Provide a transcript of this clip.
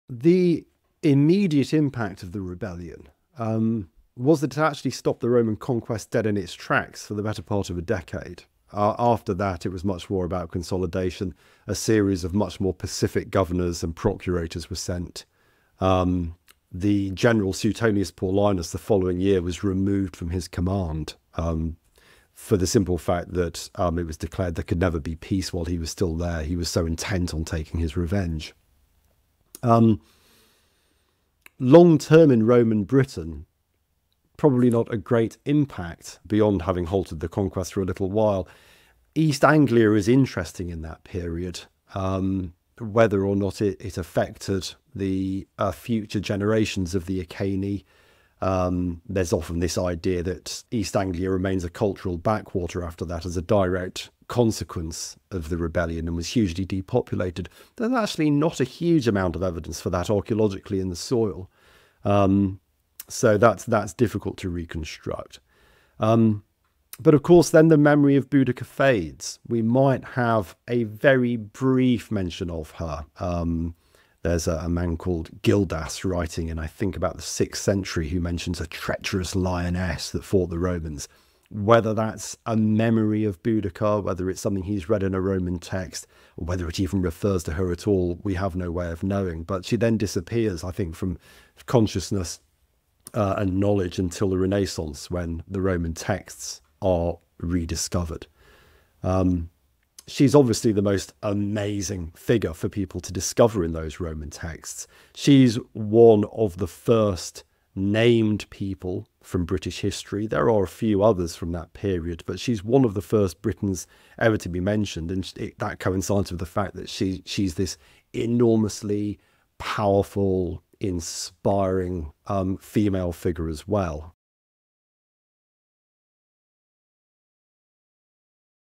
The immediate impact of the rebellion was that it actually stopped the Roman conquest dead in its tracks for the better part of a decade. After that, it was much more about consolidation. A series of much more pacific governors and procurators were sent. The general Suetonius Paulinus the following year was removed from his command for the simple fact that it was declared there could never be peace while he was still there. He was so intent on taking his revenge. Long term in Roman Britain, probably not a great impact beyond having halted the conquest for a little while. East Anglia is interesting in that period. Whether or not it affected the future generations of the Iceni. There's often this idea that East Anglia remains a cultural backwater after that as a direct consequence of the rebellion and was hugely depopulated. There's actually not a huge amount of evidence for that archaeologically in the soil. So that's difficult to reconstruct. But of course, then the memory of Boudica fades. We might have a very brief mention of her. There's a man called Gildas writing in, I think, about the 6th century, who mentions a treacherous lioness that fought the Romans. Whether that's a memory of Boudica, whether it's something he's read in a Roman text, or whether it even refers to her at all, we have no way of knowing. But she then disappears, I think, from consciousness and knowledge until the Renaissance, when the Roman texts are rediscovered. She's obviously the most amazing figure for people to discover in those Roman texts. She's one of the first named people from British history. There are a few others from that period, but she's one of the first Britons ever to be mentioned, and that coincides with the fact that she's this enormously powerful, inspiring female figure as well.